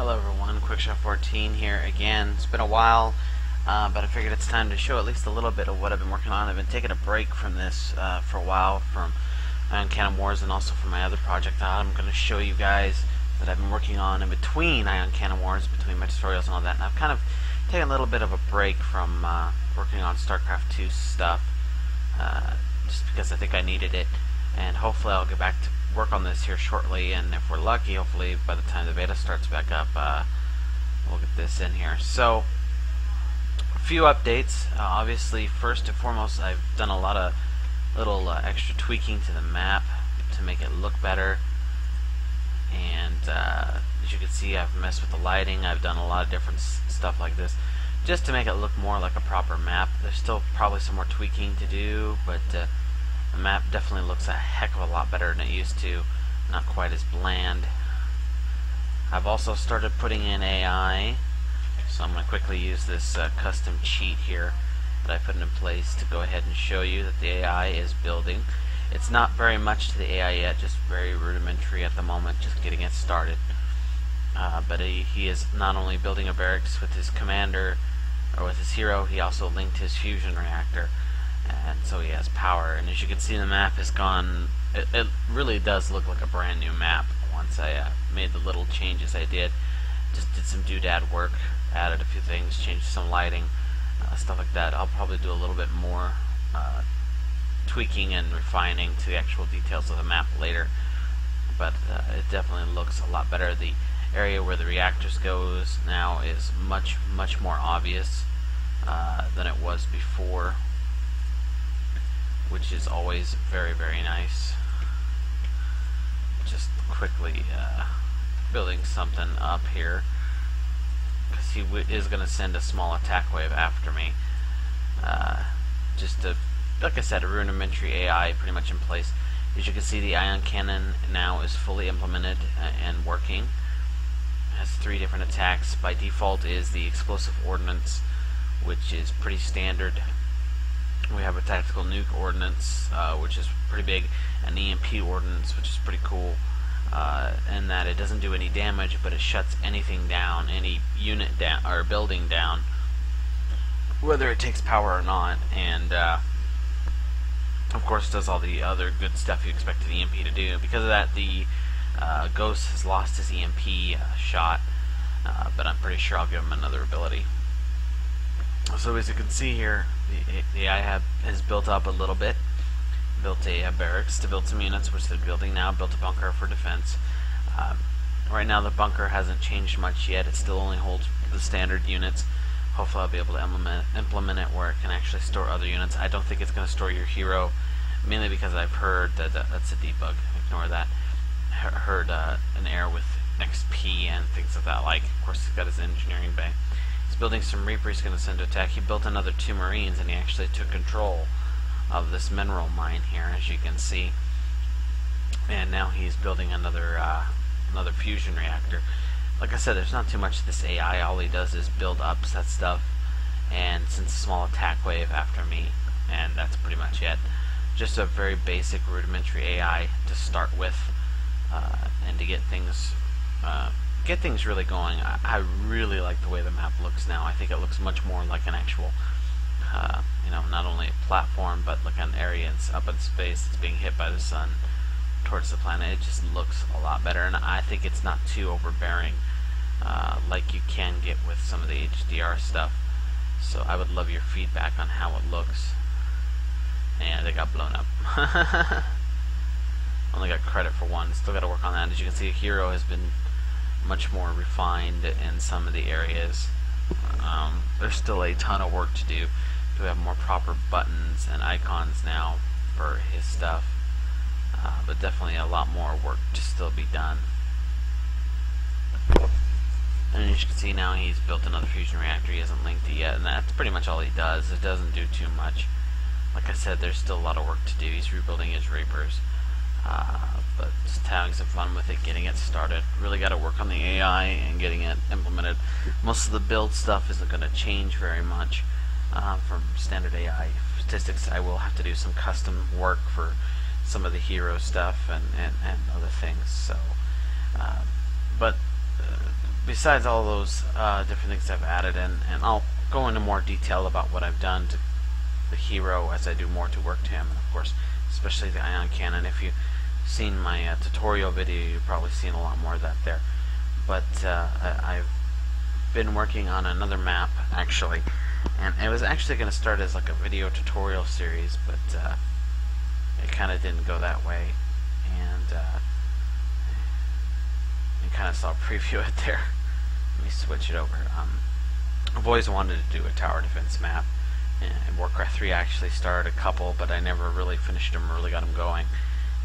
Hello everyone, Quickshot 14 here again. It's been a while, but I figured it's time to show at least a little bit of what I've been working on. I've been taking a break from this for a while, from Ion Cannon Wars and also from my other project. I'm going to show you guys that I've been working on in between Ion Cannon Wars, between my tutorials and all that. And I've kind of taken a little bit of a break from working on Starcraft 2 stuff, just because I think I needed it. And hopefully I'll get back to work on this here shortly, and if we're lucky, hopefully by the time the beta starts back up, we'll get this in here. So, a few updates. Obviously, first and foremost, I've done a lot of little extra tweaking to the map to make it look better. And as you can see, I've messed with the lighting. I've done a lot of different stuff like this just to make it look more like a proper map. There's still probably some more tweaking to do, but the map definitely looks a heck of a lot better than it used to. Not quite as bland. I've also started putting in AI, so I'm going to quickly use this custom cheat here that I put in place to go ahead and show you that the AI is building. It's not very much to the AI yet, just very rudimentary at the moment, just getting it started. But he is not only building a barracks with his commander, or with his hero, he also linked his fusion reactor. And so he has power, and as you can see, the map has gone, it really does look like a brand new map once I made the little changes I did. Just did some doodad work, added a few things, changed some lighting, stuff like that. I'll probably do a little bit more tweaking and refining to the actual details of the map later, but it definitely looks a lot better. The area where the reactors goes now is much more obvious than it was before, which is always very nice. Just quickly building something up here, because he is going to send a small attack wave after me. Just to, like I said, a rudimentary AI pretty much in place. As you can see, the Ion Cannon now is fully implemented and working. It has 3 different attacks. By default is the explosive ordnance, which is pretty standard. We have a tactical nuke ordnance, which is pretty big, an EMP ordnance, which is pretty cool, in that it doesn't do any damage, but it shuts anything down, any unit down or building down, whether it takes power or not. And of course, does all the other good stuff you expect an EMP to do. Because of that, the Ghost has lost his EMP shot, but I'm pretty sure I'll give him another ability. So as you can see here, the AI has built up a little bit. Built a barracks to build some units, which they're building now. Built a bunker for defense. Right now the bunker hasn't changed much yet. It still only holds the standard units. Hopefully I'll be able to implement it where it can actually store other units. I don't think it's going to store your hero, mainly because I've heard that that's a debug. Ignore that. Heard an error with XP and things of that like. Of course, he's got his engineering bay. He's building some Reaper he's going to send to attack. He built another 2 Marines, and he actually took control of this mineral mine here, as you can see. And now he's building another fusion reactor. Like I said, there's not too much to this AI. All he does is build up that stuff and sends a small attack wave after me, and that's pretty much it. Just a very basic rudimentary AI to start with, and to get things really going. I really like the way the map looks now. I think it looks much more like an actual, not only a platform, but like an area up in space that's being hit by the sun towards the planet. It just looks a lot better, and I think it's not too overbearing, like you can get with some of the HDR stuff. So I would love your feedback on how it looks. And they got blown up. Only got credit for 1. Still got to work on that. As you can see, Hero has been much more refined in some of the areas. There's still a ton of work to do. We have more proper buttons and icons now for his stuff, but definitely a lot more work to still be done. And as you can see, now he's built another fusion reactor. He hasn't linked it yet, and that's pretty much all he does. It doesn't do too much. Like I said, there's still a lot of work to do. He's rebuilding his Reapers, but just having some fun with it, getting it started. Really got to work on the AI and getting it implemented. Most of the build stuff isn't going to change very much from standard AI statistics. I will have to do some custom work for some of the hero stuff and other things. So, but besides all those different things I've added, and I'll go into more detail about what I've done to the hero as I do more to work to him, and of course, especially the ion cannon. If you've seen my tutorial video, you've probably seen a lot more of that there. But I've been working on another map, actually, and it was actually going to start as like a video tutorial series, but it kind of didn't go that way, and you kind of saw a preview of it there. Let me switch it over. I've always wanted to do a tower defense map. In Warcraft 3 I actually started a couple, but I never really finished them or really got them going,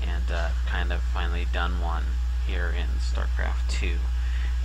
and kind of finally done one here in Starcraft 2,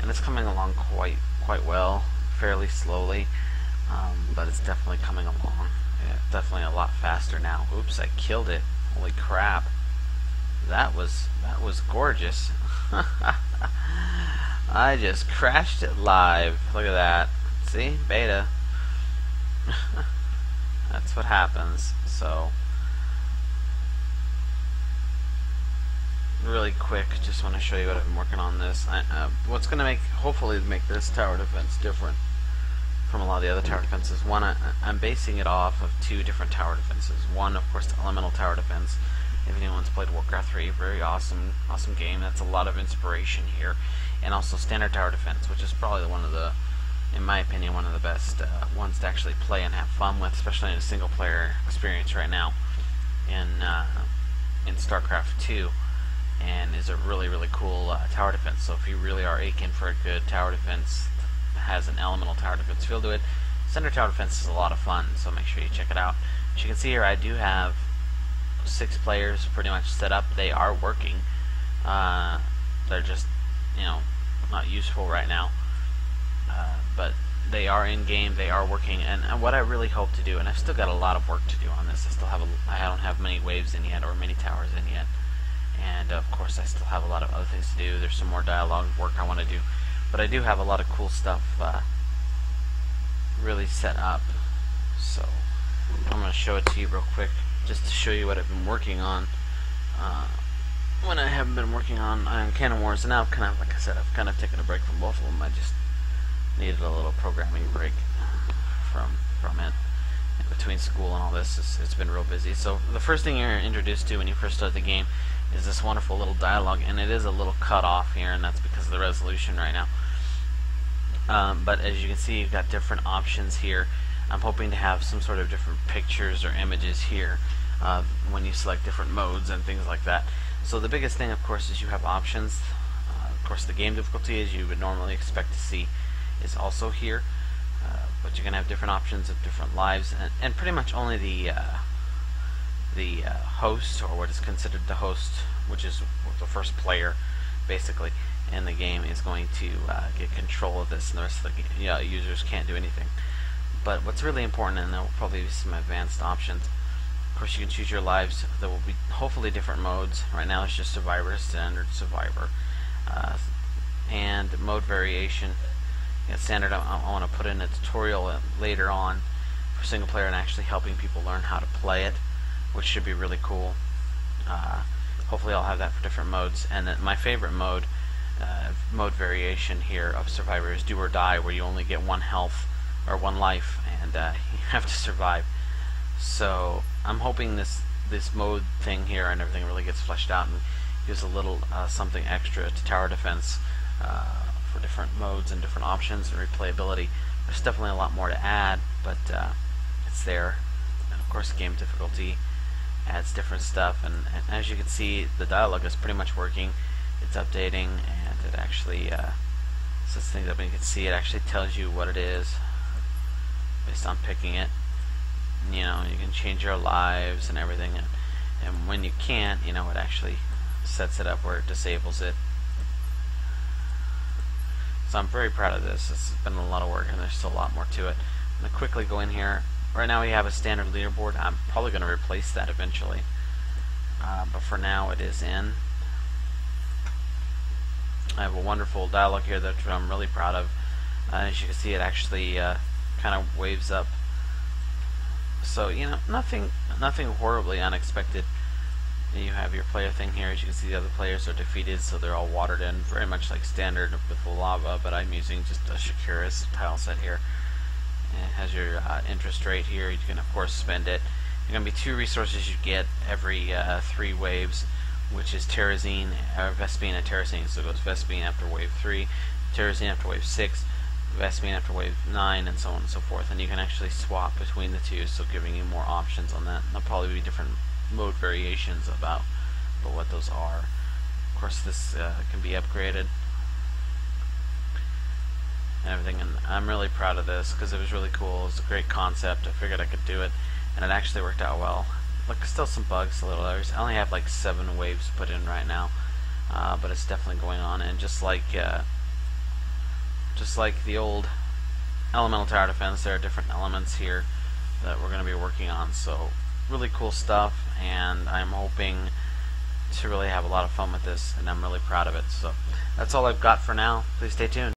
and it's coming along quite well, fairly slowly, but it's definitely coming along. Yeah, definitely a lot faster now. Oops, I killed it. Holy crap. That was gorgeous. I just crashed it live. Look at that. See? Beta. That's what happens. So, really quick, just want to show you what I've been working on this. What's going to hopefully make this tower defense different from a lot of the other tower defenses. One, I'm basing it off of two different tower defenses. One, of course, the elemental tower defense. If anyone's played Warcraft 3, very awesome game. That's a lot of inspiration here. And also standard tower defense, which is probably one of the, in my opinion, one of the best ones to actually play and have fun with, especially in a single player experience right now in StarCraft 2, and is a really cool tower defense. So if you really are aching for a good tower defense that has an elemental tower defense feel to it, standard tower defense is a lot of fun, so make sure you check it out. As you can see here, I do have 6 players pretty much set up. They are working. They're just, not useful right now. But they are in game, they are working, and what I really hope to do, and I've still got a lot of work to do on this. I don't have many waves in yet, or many towers in yet, and of course I still have a lot of other things to do. There's some more dialogue work I want to do, but I do have a lot of cool stuff really set up. So I'm going to show it to you real quick, just to show you what I've been working on when I haven't been working on Ion Cannon Wars. And now, kind of like I said, I've kind of taken a break from both of them. I just needed a little programming break from it. In between school and all this, it's been real busy. So the first thing you're introduced to when you first start the game is this wonderful little dialogue, and it is a little cut off here, and that's because of the resolution right now. But as you can see, you've got different options here. I'm hoping to have some sort of different pictures or images here when you select different modes and things like that. So the biggest thing, of course, is you have options. Of course, the game difficulty, as you would normally expect to see, is also here. But you're going to have different options of different lives, and pretty much only the host, or what is considered the host, which is the first player, basically, in the game, is going to get control of this, and the rest of the users can't do anything. But what's really important, and there will probably be some advanced options. Of course, you can choose your lives. There will be hopefully different modes. Right now it's just Survivor, Standard, Survivor, and mode variation. Standard, I want to put in a tutorial later on for single player and actually helping people learn how to play it, which should be really cool. Hopefully I'll have that for different modes. And then my favorite mode variation here of Survivor is Do or Die, where you only get 1 health or 1 life, and you have to survive. So I'm hoping this mode thing here and everything really gets fleshed out and gives a little something extra to tower defense for different modes and different options and replayability. There's definitely a lot more to add, but it's there. And of course, game difficulty adds different stuff, and as you can see, the dialogue is pretty much working. It's updating, and it actually says things up, and you can see it actually tells you what it is based on picking it. You can change your lives and everything, and when you can't, it actually sets it up where it disables it. So I'm very proud of this. It's been a lot of work, and there's still a lot more to it. I'm going to quickly go in here. Right now we have a standard leaderboard. I'm probably going to replace that eventually, but for now it is in. I have a wonderful dialogue here that I'm really proud of. As you can see, it actually kind of waves up. So nothing horribly unexpected And you have your player thing here. As you can see, the other players are defeated, so they're all watered in, very much like standard with the lava, but I'm using just a Shakira's tile set here. It has your interest rate here. You can, of course, spend it. There are going to be 2 resources you get every 3 waves, which is Terrazine, Vespine and Terrazine. So it goes Vespine after wave 3, Terrazine after wave 6, Vespine after wave 9, and so on and so forth. And you can actually swap between the 2, so giving you more options on that. There'll probably be different mode variations about what those are. Of course, this can be upgraded and everything, and I'm really proud of this because it was really cool. It was a great concept. I figured I could do it, and it actually worked out well. Look, still some bugs, a little others. I only have like 7 waves put in right now, but it's definitely going on. And just like the old elemental tower defense, there are different elements here that we're going to be working on. So really cool stuff, and I'm hoping to really have a lot of fun with this, and I'm really proud of it. So that's all I've got for now. Please stay tuned.